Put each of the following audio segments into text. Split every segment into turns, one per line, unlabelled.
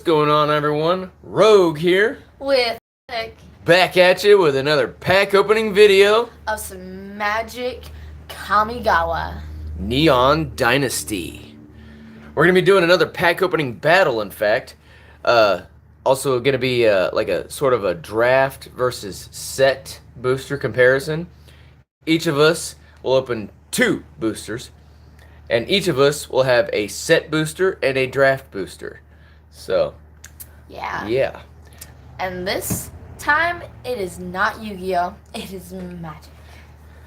What's going on, everyone? Rogue here,
With Nick
back at you with another pack opening video.
of some magic Kamigawa.
Neon Dynasty. We're gonna be doing another pack opening battle. In fact, also gonna be like a sort of a draft versus set booster comparison. Each of us will open two boosters, and each of us will have a set booster and a draft booster. So, yeah.
And this time it is not Yu-Gi-Oh! It is magic.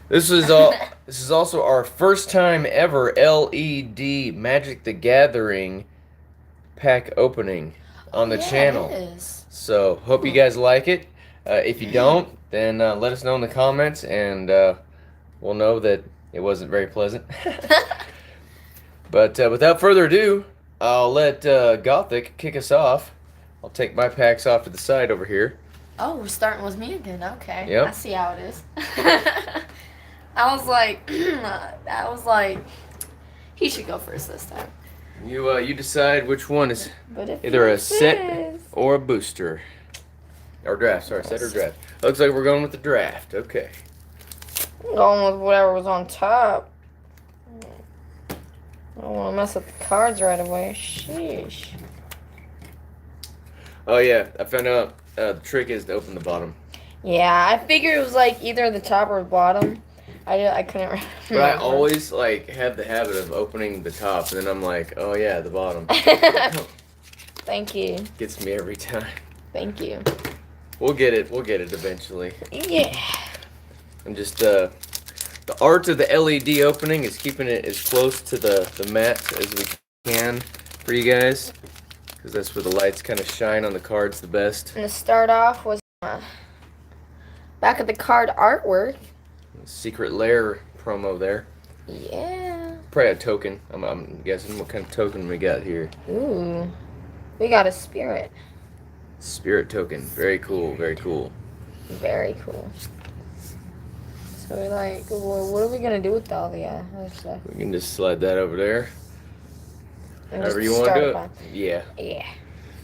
This is all. This is also our first time ever LED Magic the Gathering pack opening on the channel.
It is.
So hope you guys like it. If you don't, then let us know in the comments, and we'll know that it wasn't very pleasant. But without further ado, I'll let Gothic kick us off. I'll take my packs off to the side over here.
Oh, we're starting with me again. Okay.
Yep.
I see how it is. I was like, he should go first this time.
You decide which one is
But if
either a
he
set
says-
or a booster. Or draft, sorry, set or draft. Looks like we're going with the draft. Okay.
Going with whatever was on top. I don't want to mess up the cards right away. Sheesh.
Oh yeah, I found out the trick is to open the bottom.
Yeah, I figured it was like either the top or the bottom. I couldn't remember.
But I always like have the habit of opening the top, and then I'm like, oh yeah, the bottom.
Thank you.
Gets me every time.
Thank you.
We'll get it eventually.
Yeah.
I'm just the art of the LED opening is keeping it as close to the mat as we can for you guys, because that's where the lights kind of shine on the cards the best.
And to start off was back at the card artwork.
Secret Lair promo there.
Yeah.
Probably a token. I'm guessing what kind of token we got here.
Ooh. We got a spirit.
Spirit token. Very cool. Very cool.
Very cool. So we're like, well, what are we gonna do with all the other stuff?
We can just slide that over there.
And
However
just
you want to
start
do it.
by-
Yeah.
Yeah.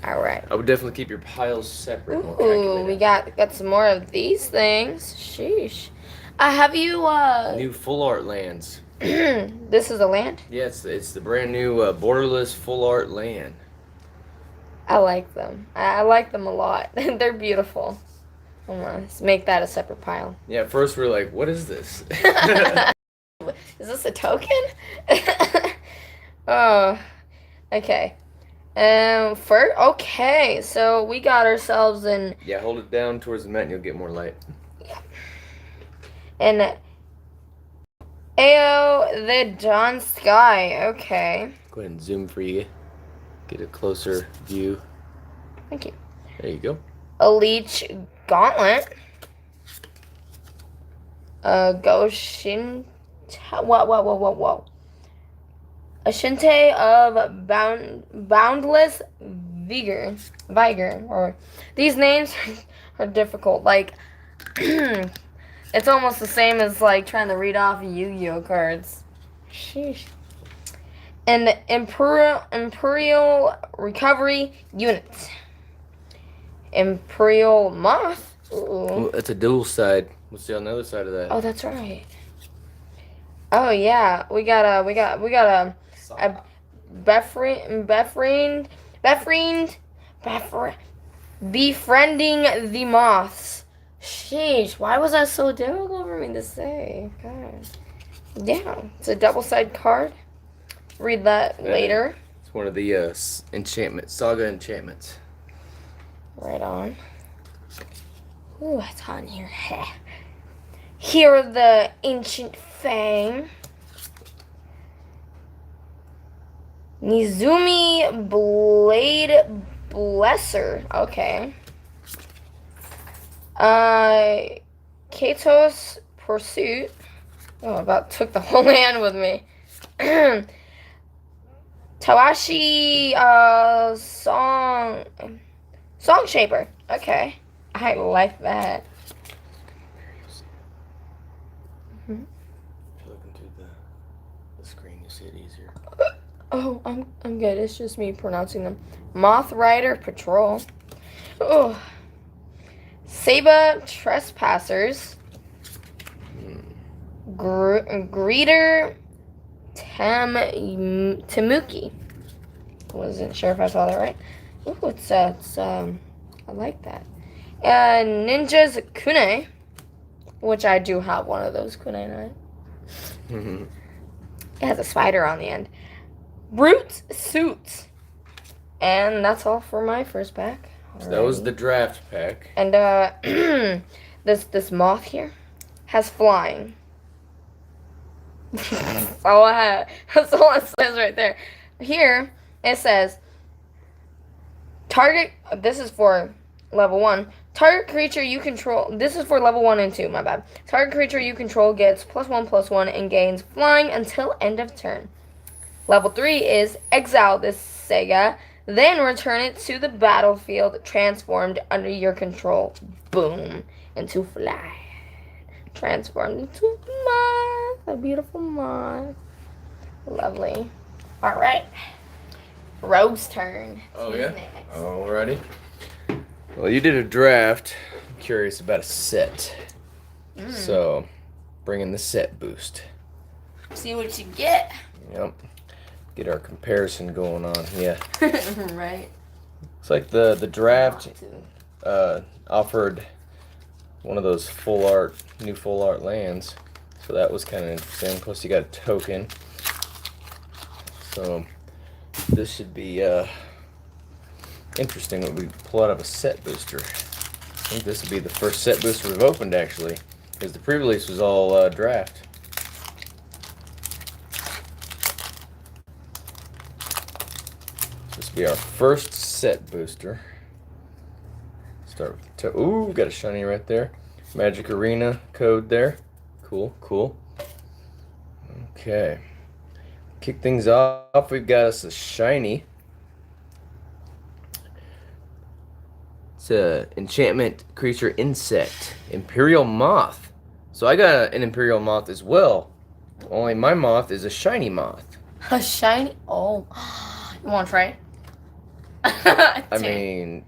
All right.
I would definitely keep your piles separate. More
Ooh, we
calculated.
got some more of these things. Sheesh. Have you
New full art lands.
This is a land?
Yeah, it's the brand new borderless full art land.
I like them. I like them a lot. They're beautiful. Let's make that a separate pile.
Yeah, at first we were like, what is this?
Is this a token? Oh, okay. Okay, so we got ourselves an
Yeah, hold it down towards the mat and you'll get more light.
Ao the Dawn Sky. Okay.
Go ahead and zoom for you. Get a closer view.
Thank you.
There you go.
A Leech Gauntlet. Goshin. Whoa. A Shinte of Boundless Vigor. Or these names are difficult. Like, it's almost the same as like trying to read off Yu-Gi-Oh cards. Sheesh. An Imperial Recovery Unit. Imperial Moth. Ooh.
Well, that's a dual side. What's the on the other side of that?
Oh, that's right. Oh yeah, we got a befriending the moths. Sheesh, why was that so difficult for me to say? God. Yeah, it's a double side card. Read that later.
It's one of the saga enchantments.
Right on. Ooh, it's hot in here. Here are the Ancient Fang. Nizumi Blade Blesser. Okay. Kato's Pursuit. Oh, about took the whole hand with me. Tawashi Song Shaper. Okay. I like that.
If you look into the screen, you see it easier.
Oh, I'm good. It's just me pronouncing them. Moth Rider Patrol. Oh. Saba Trespassers. Greeter Tamuki. Wasn't sure if I saw that right. Ooh, it's I like that. Ninja's Kune, which I do have one of those kunai. It has a spider on the end. Brute Suits. And that's all for my first pack.
So that was the draft pack.
And this moth here has flying. That's all it says right there. Here it says target. This is for level 1. Target creature you control. This is for level 1 and 2. My bad. Target creature you control gets +1/+1 and gains flying until end of turn. Level 3 is exile this Sega, then return it to the battlefield transformed under your control. Boom, into fly. Transformed into a moth. A beautiful moth. Lovely. All right. Rogue's turn.
Oh, yeah? Alrighty. Well, you did a draft. I'm curious about a set. So, bring in the set boost.
See what you get.
Yep. Get our comparison going on here.
Right.
It's like the draft offered one of those new full art lands. So that was kind of interesting. Plus you got a token. So this should be interesting when we pull out of a set booster. I think this will be the first set booster we've opened actually. Because the pre-release was all draft. This will be our first set booster. Start with ooh, got a shiny right there. Magic Arena code there. Cool, cool. Okay. Kick things off. We've got us a shiny. It's a enchantment creature insect. Imperial Moth. So I got an Imperial Moth as well. Only my moth is a shiny moth.
A shiny? Oh. You want to try it?
I mean,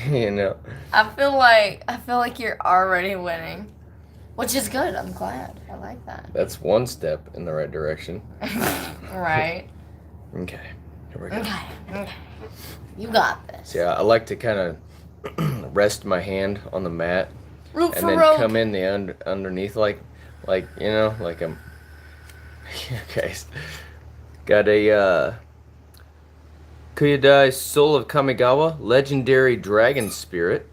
you know.
I feel like you're already winning, which is good. I'm glad. I like that.
That's one step in the right direction.
Right.
Okay. Here we go.
Okay. You got this.
So, yeah, I like to kind of rest my hand on the mat
Root
and
for
then
rope.
come in the underneath like you know, like I'm. Okay. Got a Kuyadai Soul of Kamigawa, Legendary Dragon Spirit.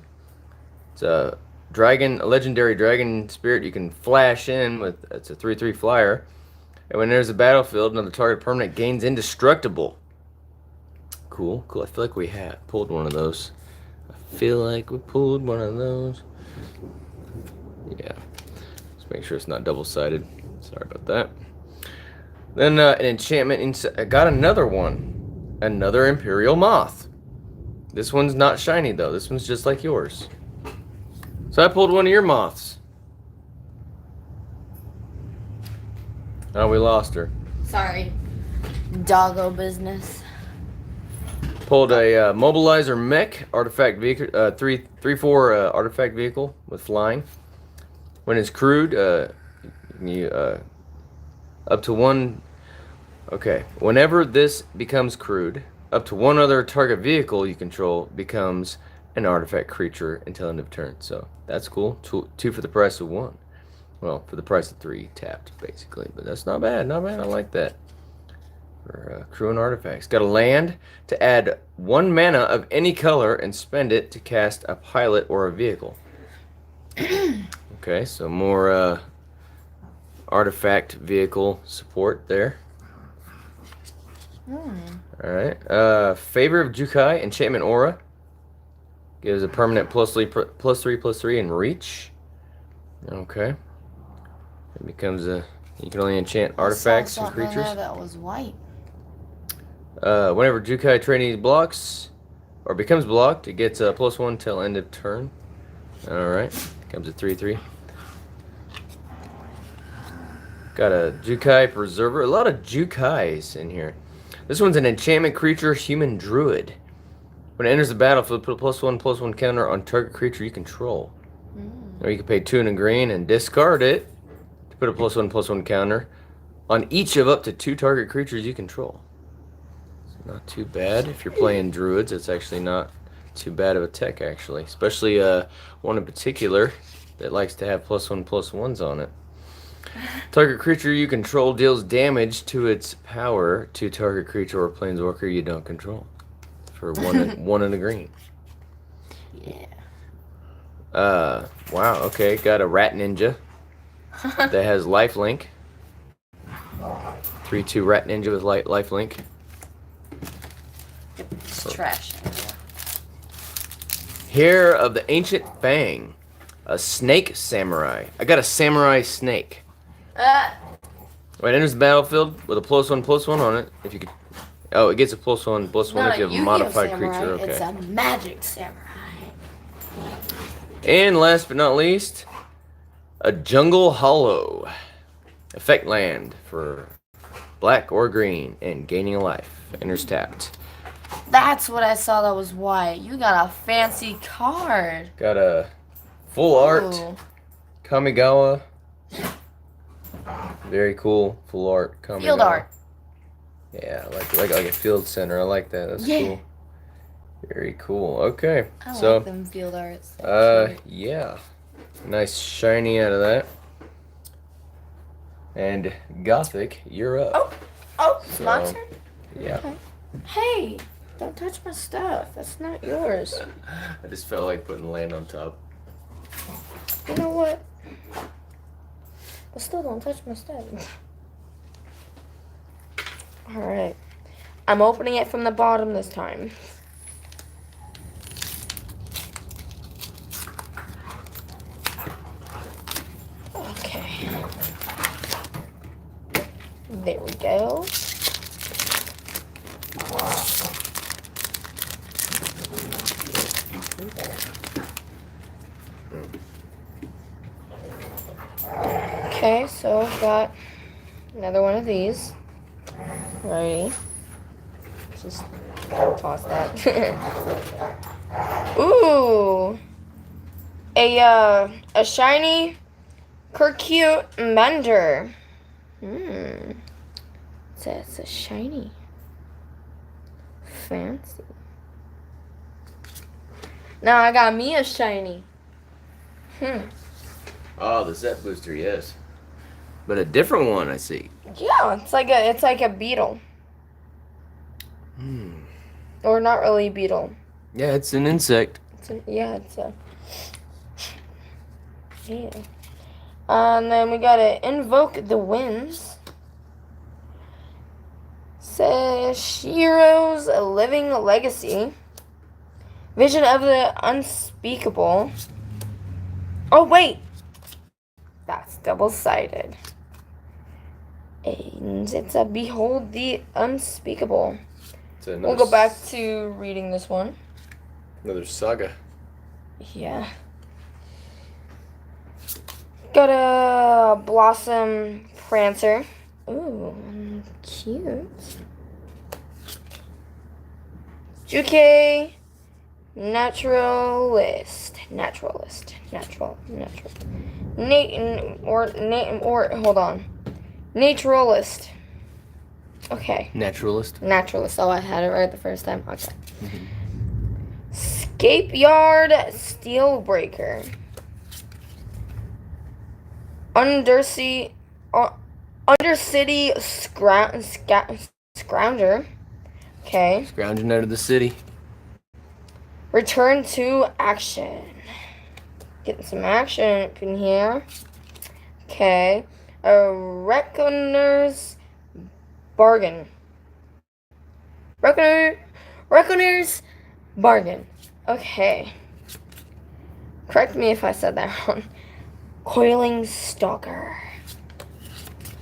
It's a legendary dragon spirit you can flash in with. It's a 3/3 flyer. And when there's a battlefield, another target permanent gains indestructible. Cool, cool. I feel like we have pulled one of those. Yeah. Let's make sure it's not double-sided. Sorry about that. Then an enchantment. I got another one. Another Imperial Moth. This one's not shiny though. This one's just like yours. So I pulled one of your moths. Oh, we lost her.
Sorry. Doggo business.
Pulled a mobilizer mech artifact vehicle, 3/4 artifact vehicle with flying. When it's crewed, you up to one. Okay, whenever this becomes crewed, up to one other target vehicle you control becomes an artifact creature until end of turn. So that's cool. Two for the price of one. Well, for the price of 3 tapped, basically. But that's not bad. Not bad. I like that. For crewing artifacts. Got a land to add 1 mana of any color and spend it to cast a pilot or a vehicle. Okay, so more artifact vehicle support there. Alright. Favor of Jukai, Enchantment Aura. Gives a permanent +3/+3 and reach. Okay. It becomes you can only enchant artifacts and creatures.
That was white.
Whenever Jukai trainee blocks or becomes blocked, it gets a +1 till end of turn. Alright. Comes at 3/3. Got a Jukai Preserver. A lot of Jukais in here. This one's an enchantment creature, human druid. When it enters the battlefield, put a +1/+1 counter on target creature you control. Or you can pay 2 and a green and discard it to put a +1/+1 counter on each of up to 2 target creatures you control. So not too bad. If you're playing druids, it's actually not too bad of a tech, actually. Especially one in particular that likes to have +1/+1s on it. Target creature you control deals damage to its power to target creature or planeswalker you don't control. For 1 and a green.
Yeah.
Wow, okay. Got a rat ninja that has lifelink. 3/2 rat ninja with lifelink.
It's trash.
Hair of the Ancient Fang. A snake samurai. I got a samurai snake. When it enters the battlefield with a +1/+1 on it, if you could. Oh, it gets a +1/+1 if you have a modified creature. Okay.
It's a magic samurai.
And last but not least, a Jungle Hollow. Effect land for black or green and gaining a life. Enters tapped.
That's what I saw that was white. You got a fancy card.
Got a full art
Ooh.
Kamigawa. Very cool full art Kamigawa.
Field art.
Yeah, like a field center. I like that. That's cool. Very cool. Okay.
I
so
like them field arts. They're cute.
yeah. Nice shiny out of that. And Gothic, you're up.
Oh, it's my turn?
Yeah.
Okay. Hey, don't touch my stuff. That's not yours.
I just felt like putting land on top.
You know what? But still, don't touch my stuff. Alright. I'm opening it from the bottom this time. Okay. There we go. Okay, so I've got another one of these. Ready? Just toss that. Ooh! A shiny Kirkute Mender. It's a shiny. Fancy. Now I got me a shiny.
Oh, the set booster, yes. But a different one, I see.
Yeah, it's like a beetle. Or not really a beetle.
Yeah, it's an insect.
Yeah. And then we gotta invoke the winds. Says Shiro's living legacy. Vision of the unspeakable. Oh wait, that's double-sided. And it's a behold the unspeakable. We'll go back to reading this one.
Another saga.
Yeah. Got a Blossom Prancer. Ooh, cute. Juke Naturalist. Hold on. Naturalist. Okay. Naturalist. Oh, I had it right the first time. Okay. Scapeyard Steelbreaker. Undercity Scrounger. Okay.
Scrounging out of the city.
Return to action. Getting some action up in here. Okay. A Reckoner's Bargain. Reckoner's Bargain. Okay. Correct me if I said that wrong. Coiling Stalker.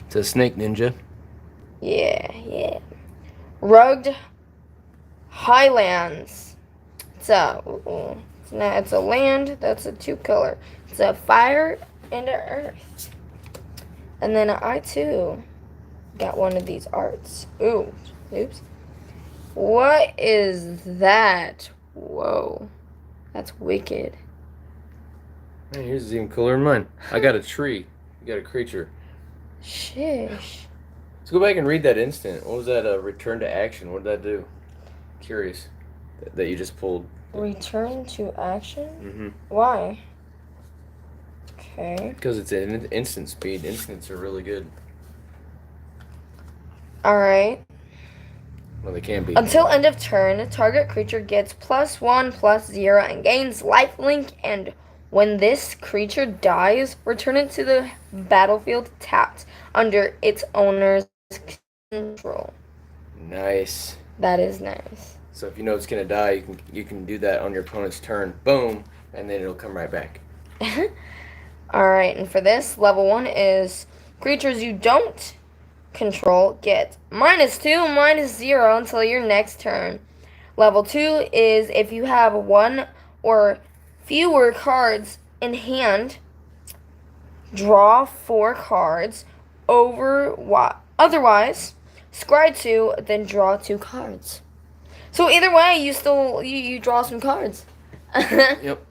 It's a snake ninja.
Yeah. Rugged Highlands. It's a land. That's a 2-color. It's a fire and an earth. And then I too got one of these arts. Oops. What is that? Whoa. That's wicked.
Man, yours is even cooler than mine. I got a tree. You got a creature.
Shish.
Let's go back and read that instant. What was that? Return to action. What did that do? Curious. That you just pulled.
Return to action?
Mm-hmm.
Why? Okay.
Because it's an instant speed. Instants are really good.
Alright.
Well, they can be.
Until end of turn, target creature gets +1/+0 and gains lifelink, and when this creature dies, return it to the battlefield tapped under its owner's control.
Nice.
That is nice.
So if you know it's gonna die, you can do that on your opponent's turn. Boom, and then it'll come right back.
Alright, and for this, level 1 is creatures you don't control get -2, -0 until your next turn. Level 2 is if you have 1 or fewer cards in hand, draw 4 cards. Otherwise, scry 2, then draw 2 cards. So either way, you draw some cards.
Yep.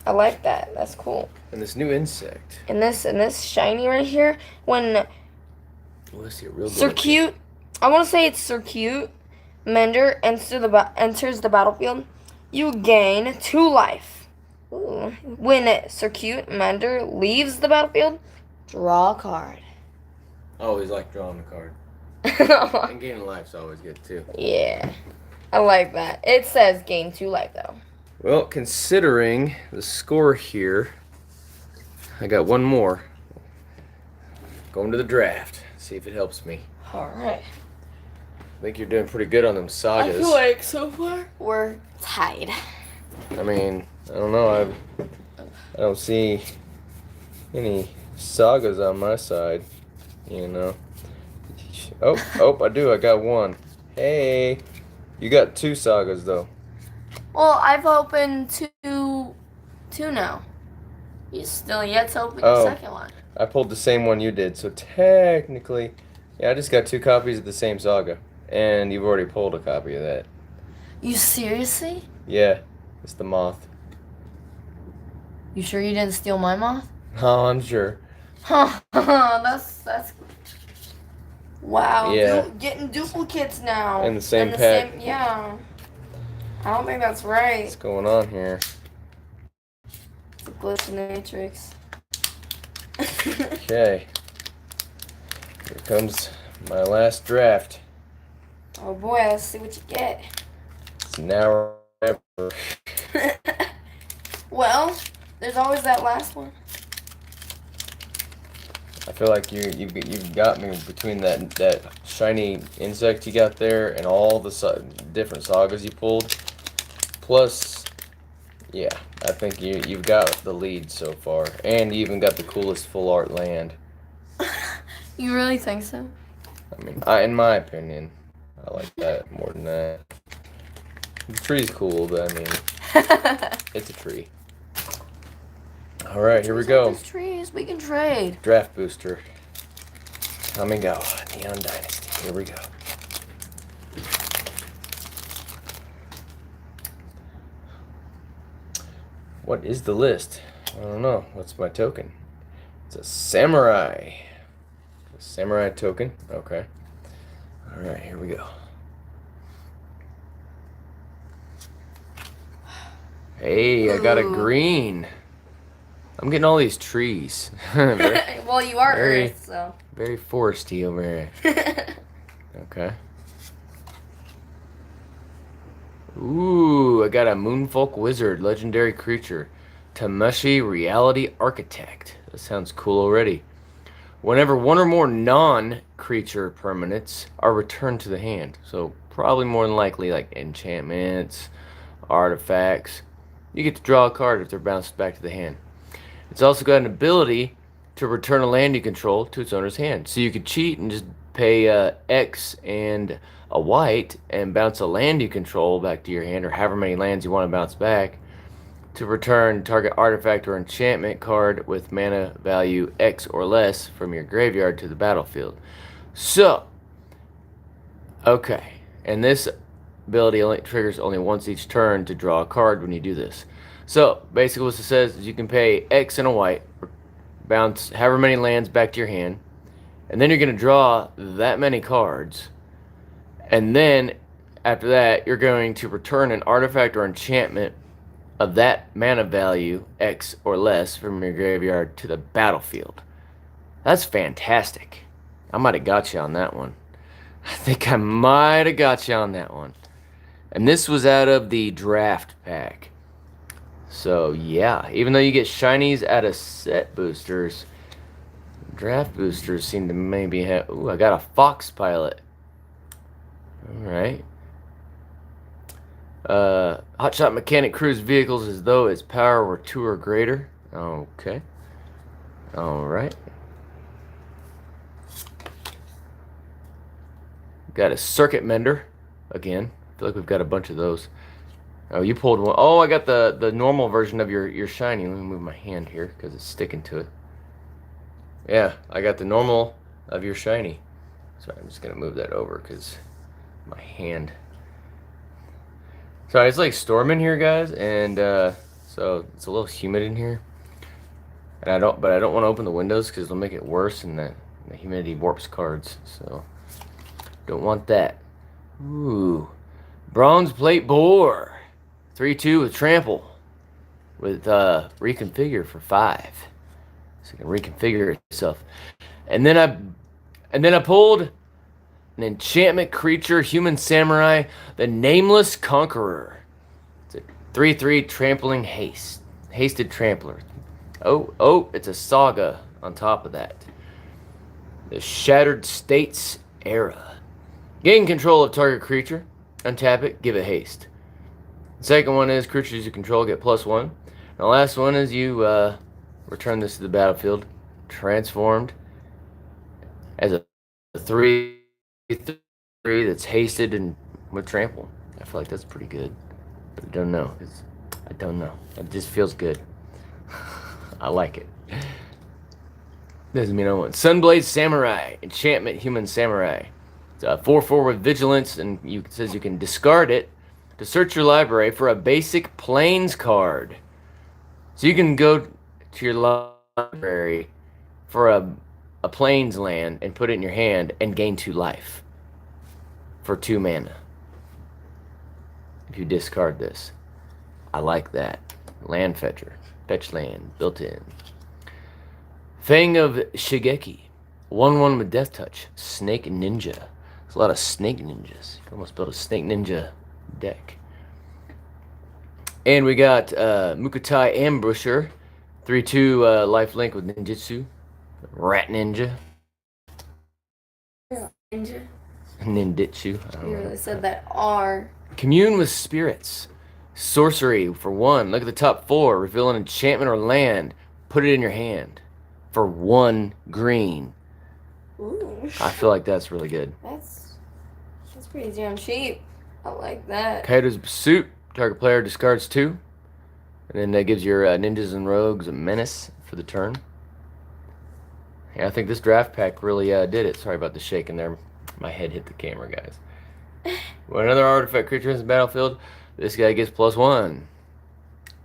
I like that. That's cool.
And this new insect.
And this shiny right here, when
Let's see a real good.
Circuit, I want to say it's Circuit Mender enters the battlefield, you gain 2 life. Ooh. When Circuit Mender leaves the battlefield, draw a card.
I always like drawing the card. And gaining life's always good too.
Yeah, I like that. It says gain 2 life though.
Well, considering the score here, I got one more. Going to the draft. See if it helps me.
Alright.
I think you're doing pretty good on them sagas.
I feel like so far we're tied.
I mean, I don't know. I don't see any sagas on my side, you know. Oh, I do. I got one. Hey, you got 2 sagas though.
Well, I've opened two now. You still yet to open the second one.
I pulled the same one you did, so technically, yeah, I just got 2 copies of the same saga, and you've already pulled a copy of that.
You seriously?
Yeah, it's the moth.
You sure you didn't steal my moth?
Oh, I'm sure.
Huh, that's wow.
Yeah.
Getting duplicates now.
In the same pack.
Yeah. I don't think that's right.
What's going on here?
It's a glitch in the matrix.
Okay. Here comes my last draft.
Oh boy, let's see what you get.
It's now or ever.
Well, there's always that last one.
I feel like you've got me between that shiny insect you got there and all the different sagas you pulled. Plus, yeah, I think you've got the lead so far, and you even got the coolest full art land.
You really think so?
I mean, in my opinion, I like that more than that. The tree's cool, but I meon, it's a tree. All right, here we go.
These trees, we can trade.
Draft booster. Kamigawa Neon Dynasty. Here we go. What is the list? I don't know. What's my token? It's a samurai. A samurai token. Okay. All right, here we go. Hey, I got a green. I'm getting all these trees.
Well, you are
very,
Earth, so.
Very foresty over here. Okay. Ooh, I got a Moonfolk Wizard, legendary creature. Tamashi Reality Architect. That sounds cool already. Whenever one or more non-creature permanents are returned to the hand, so probably more than likely like enchantments, artifacts, you get to draw a card if they're bounced back to the hand. It's also got an ability to return a land you control to its owner's hand. So you could cheat and just pay X and a white and bounce a land you control back to your hand, or however many lands you want to bounce back, to return target artifact or enchantment card with mana value X or less from your graveyard to the battlefield. So, okay, and this ability only triggers only once each turn to draw a card when you do this. So basically what it says is you can pay X and a white, bounce however many lands back to your hand, and then you're going to draw that many cards, and then after that you're going to return an artifact or enchantment of that mana value, X or less, from your graveyard to the battlefield. That's fantastic. I might have got you on that one. I think I might have got you on that one. And this was out of the draft pack. So yeah, even though you get shinies out of set boosters, draft boosters seem to maybe have... Ooh, I got a Fox Pilot. Alright. Hotshot Mechanic cruise vehicles as though its power were 2 or greater. Okay. Alright. Got a Circuit Mender. Again. I feel like we've got a bunch of those. Oh, you pulled one. Oh, I got the normal version of your shiny. Let me move my hand here because it's sticking to it. Yeah, I got the normal of your shiny. So I'm just going to move that over because my hand... Sorry, it's like storming here, guys, and so it's a little humid in here. And I don't want to open the windows because it'll make it worse, and the humidity warps cards. So don't want that. Ooh, Bronze Plate Boar, 3/2 with trample, with reconfigure for 5, so you can reconfigure itself. And then I pulled an enchantment creature, human samurai, the Nameless Conqueror. It's a 3/3 trampling hasted trampler. Oh, it's a saga on top of that. The Shattered States Era. Gain control of target creature, untap it, give it haste. The second one is creatures you control get +1. And the last one is you return this to the battlefield, transformed as a 3/3 that's hasted and with trample. I feel like that's pretty good, but I don't know. I don't know. It just feels good. I like it. Doesn't mean I want Sunblade Samurai, enchantment human samurai. It's a 4/4 with vigilance, and it says you can discard it to search your library for a basic plains card. So you can go to your library for a plains land and put it in your hand and gain 2 life for 2 mana if you discard this. I like that. Land fetcher, fetch land, built in. Fang of Shigeki, 1/1 with death touch, snake ninja. There's a lot of snake ninjas. You can almost build a snake ninja deck. And we got Mukotai Ambusher, 3/2 lifelink with ninjutsu, rat ninja.
Ninja.
Ninjutsu. I don't
You
know.
really said that R.
Commune with spirits. Sorcery for 1. Look at the top 4. Reveal an enchantment or land. Put it in your hand for 1 green.
Ooh.
I feel like that's really good.
That's pretty damn cheap. I like that.
Kaido's Pursuit. Target player discards 2. And then that gives your ninjas and rogues a menace for the turn. Yeah, I think this draft pack really did it. Sorry about the shaking there. My head hit the camera, guys. When another artifact creature is in the battlefield, this guy gets +1.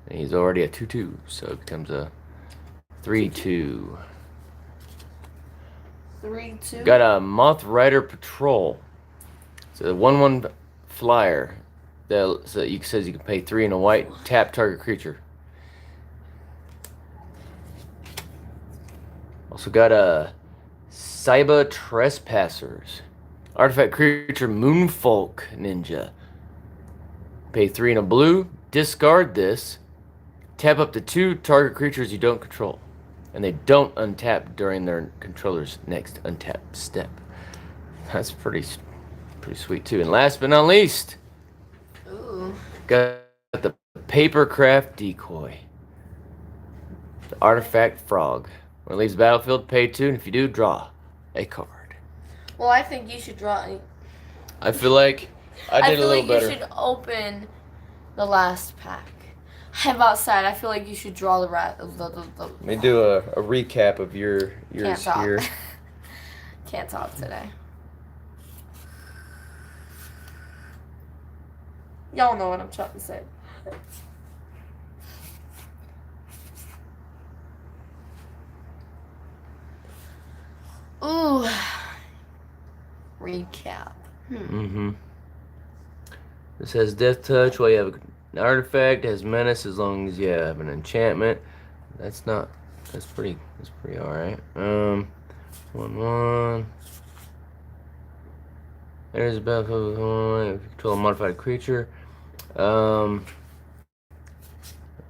And he's already a 2/2, so it becomes a 3/2.
3/2.
Got a Moth Rider Patrol. It's a 1/1 flyer. That says you can pay 3 and a white, tap target creature. Also got a Saiba Trespassers. Artifact creature Moonfolk Ninja. Pay 3 and a blue, discard this, tap up to 2 target creatures you don't control. And they don't untap during their controller's next untap step. That's pretty sweet too. And last but not least,
Ooh.
got the Papercraft Decoy. The Artifact Frog. When it leaves the battlefield, pay 2, and if you do, draw a card.
Well, I think you should draw.
I feel like I did a little better.
You should open the last pack. Have outside. I feel like you should draw the
Let me do a recap of yours here.
Can't talk today. Y'all know what I'm trying to say. Ooh. Recap.
This has Death Touch while you have an artifact. It has Menace as long as you have an enchantment. That's pretty alright. 1/1. There's a battlefield if you control a modified creature.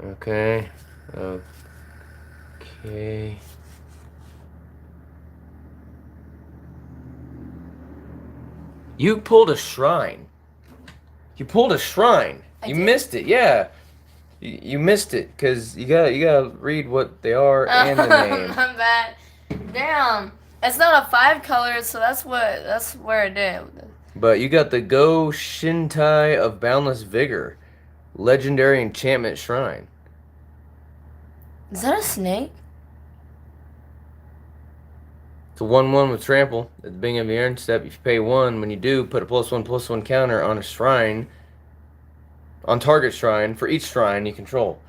Okay. Okay. You pulled a shrine. You pulled a shrine. You missed it. Yeah. You missed it because you gotta read what they are and the name.
My bad. Damn. It's not a 5 color, so that's where it did.
But you got the Go Shintai of Boundless Vigor, legendary enchantment shrine.
Is that a snake?
It's a 1/1 with trample. At the beginning of your end step, if you pay 1, when you do, put a +1/+1 counter on a shrine, on target shrine for each shrine you control.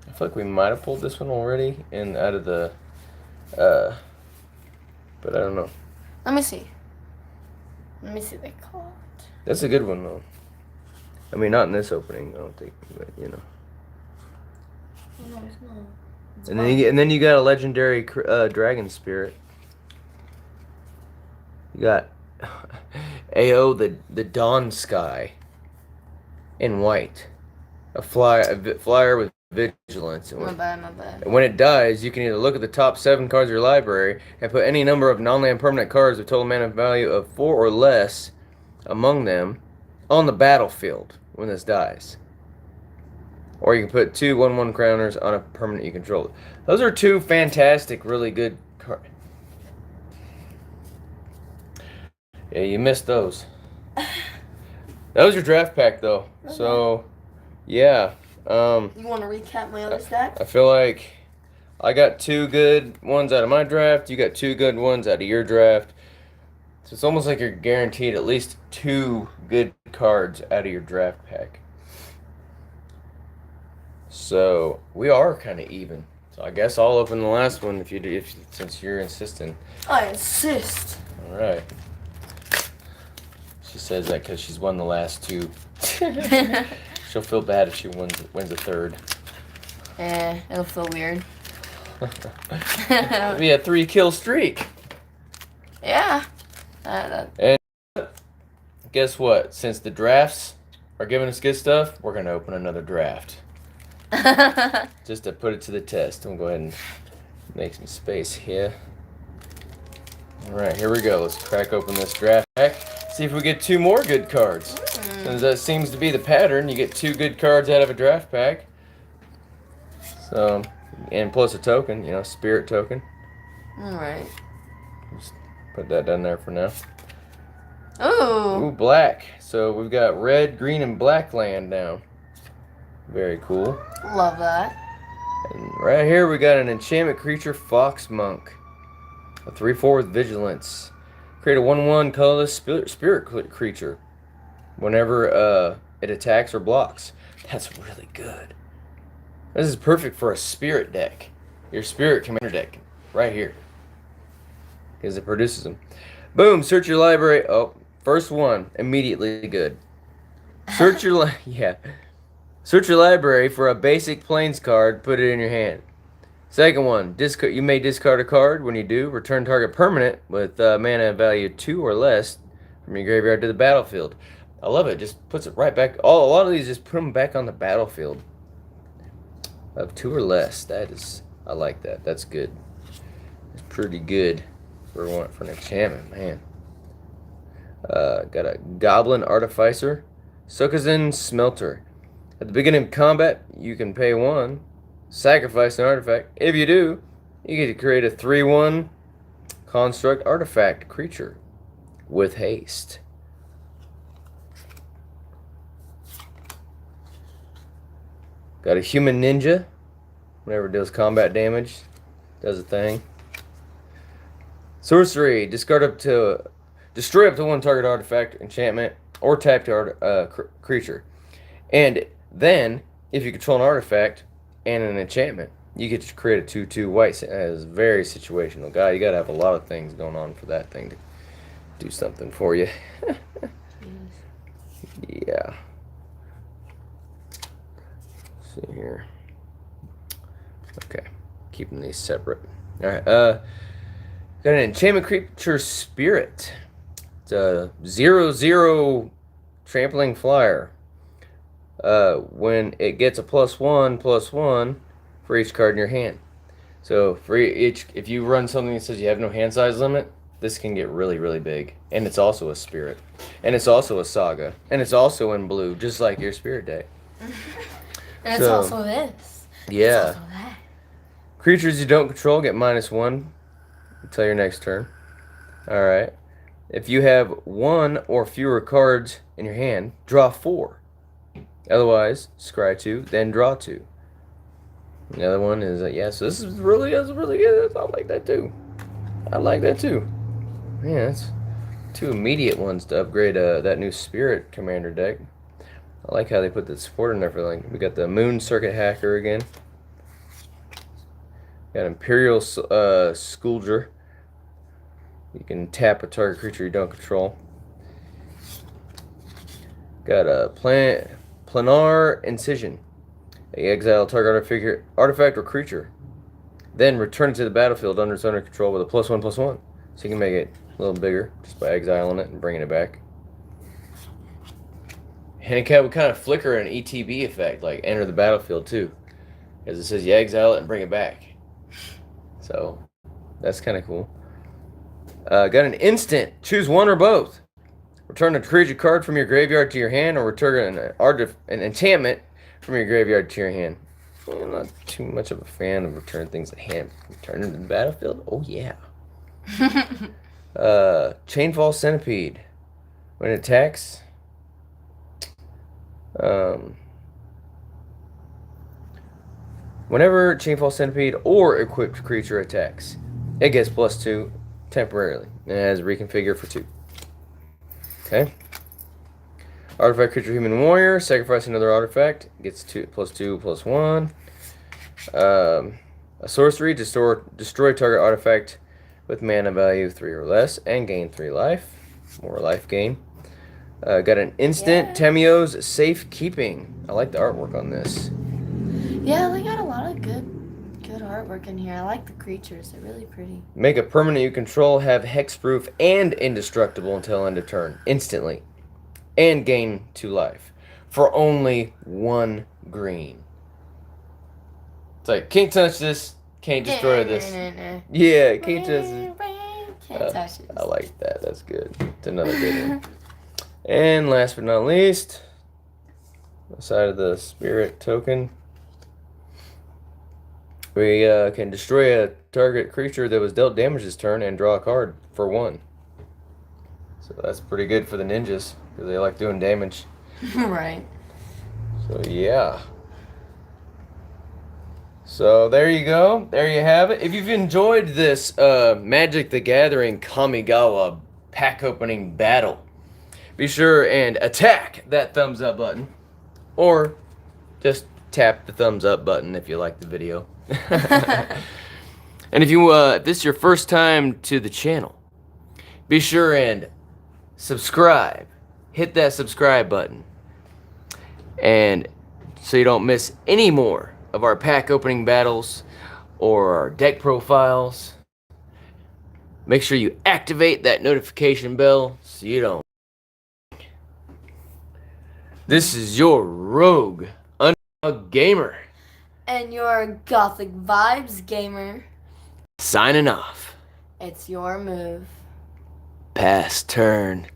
I feel like we might have pulled this one already and out of the, but I don't know.
Let me see. Let me see the card.
That's a good one though. I mean, not in this opening, I don't think, but you know.
No, it's not. It's
And then you got a legendary dragon spirit. You got AO the Dawn Sky in white, a flyer with vigilance.
My bad.
And when it dies, you can either look at the top 7 cards of your library and put any number of non-land permanent cards with total mana value of 4 or less among them on the battlefield when this dies. Or you can put 2 1/1 counters on a permanent you control. Those are 2 fantastic, really good cards. Yeah, you missed those. That was your draft pack, though. Okay. So, yeah.
You want to recap my other stack?
I feel like I got 2 good ones out of my draft. You got 2 good ones out of your draft. So it's almost like you're guaranteed at least 2 good cards out of your draft pack. So we are kind of even. So I guess I'll open the last one since you're insisting.
I insist.
All right. She says that because she's won the last 2. She'll feel bad if she wins the 3rd.
It'll feel weird.
It'll be a 3-kill streak.
Yeah.
And guess what? Since the drafts are giving us good stuff, we're going to open another draft. Just to put it to the test. I'm going to go ahead and make some space here. Alright, here we go. Let's crack open this draft pack. See if we get 2 more good cards. Since that seems to be the pattern, you get 2 good cards out of a draft pack. So, and plus a token, spirit token.
Alright.
Just put that down there for now.
Ooh.
Ooh, black. So we've got red, green, and black land now. Very cool.
Love that.
And right here we got an enchantment creature, Fox Monk. A 3/4 with vigilance. Create a 1/1 colorless spirit creature whenever it attacks or blocks. That's really good. This is perfect for a spirit deck. Your spirit commander deck. Right here. Because it produces them. Boom, search your library. Oh, first one. Immediately good. Search your Search your library for a basic plains card, put it in your hand. Second one, you may discard a card. When you do, return target permanent with mana value 2 or less from your graveyard to the battlefield. I love it. Just puts it right back. A lot of these just put them back on the battlefield. Of 2 or less. I like that. That's good. It's pretty good for an enchantment, man. Got a Goblin Artificer, Sokazin Smelter. At the beginning of combat, you can pay 1. Sacrifice an artifact. If you do, you get to create a 3/1 construct artifact creature with haste. Got a human ninja. Whenever it deals combat damage, does a thing. Sorcery. Destroy up to 1 target artifact, enchantment, or tap to creature. And then, if you control an artifact and an enchantment, you get to create a 2/2 white. It's very situational. Guy, you gotta have a lot of things going on for that thing to do something for you. Yeah. Let's see here. Okay. Keeping these separate. Alright, got an enchantment creature spirit. It's a 0/0 trampling flyer. When it gets a +1/+1 for each card in your hand. So for each, if you run something that says you have no hand size limit, this can get really, really big. And it's also a spirit. And it's also a saga. And it's also in blue, just like your spirit deck.
And it's also this.
Yeah.
It's also that.
Creatures you don't control get -1 until your next turn. Alright. If you have 1 or fewer cards in your hand, draw 4. Otherwise, scry 2, then draw 2. The other one is, yeah, so this is really good. I like that too. I like that too. Yeah, that's 2 immediate ones to upgrade that new Spirit Commander deck. I like how they put the support in there for, like, we got the Moon Circuit Hacker again. Got Imperial Scourger. You can tap a target creature you don't control. Got a Planar Incision. You exile target artifact or creature. Then return it to the battlefield under its owner control with a +1/+1. So you can make it a little bigger just by exiling it and bringing it back. And it would kind of flicker an ETB effect, like enter the battlefield too. Because it says you exile it and bring it back. So that's kind of cool. Got an instant. Choose one or both. Return a creature card from your graveyard to your hand, or return an enchantment from your graveyard to your hand. I'm not too much of a fan of return things to hand. Return them to the battlefield? Oh, yeah. Chainfall Centipede. When it attacks, whenever Chainfall Centipede or equipped creature attacks, it gets +2 temporarily. And it has a reconfigure for 2. Okay. Artifact creature human warrior. Sacrifice another artifact. Gets +2/+1. A sorcery. Destroy target artifact with mana value 3 or less and gain 3 life. More life gain. Got an instant. Yeah. Temio's Safekeeping. I like the artwork on this.
Yeah, they got a lot of good artwork in here. I like the creatures. They're really pretty.
Make a permanent you control have hexproof and indestructible until end of turn. Instantly. And gain 2 life. For only 1 green. It's like, can't touch this. Can't destroy this. Yeah, can't touch it.
Can't touch it.
I like that. That's good. It's another good one. And last but not least, aside of the spirit token, we can destroy a target creature that was dealt damage this turn and draw a card for 1. So that's pretty good for the ninjas, because they like doing damage.
Right.
So yeah. So there you go. There you have it. If you've enjoyed this Magic the Gathering Kamigawa pack opening battle, be sure and attack that thumbs up button. Or just tap the thumbs up button if you like the video. And if this is your first time to the channel, be sure and subscribe. Hit that subscribe button. And so you don't miss any more of our pack opening battles or our deck profiles. Make sure you activate that notification bell so you don't. This is your rogue Underdog gamer.
And your Gothic Vibes gamer.
Signing off.
It's your move.
Pass turn.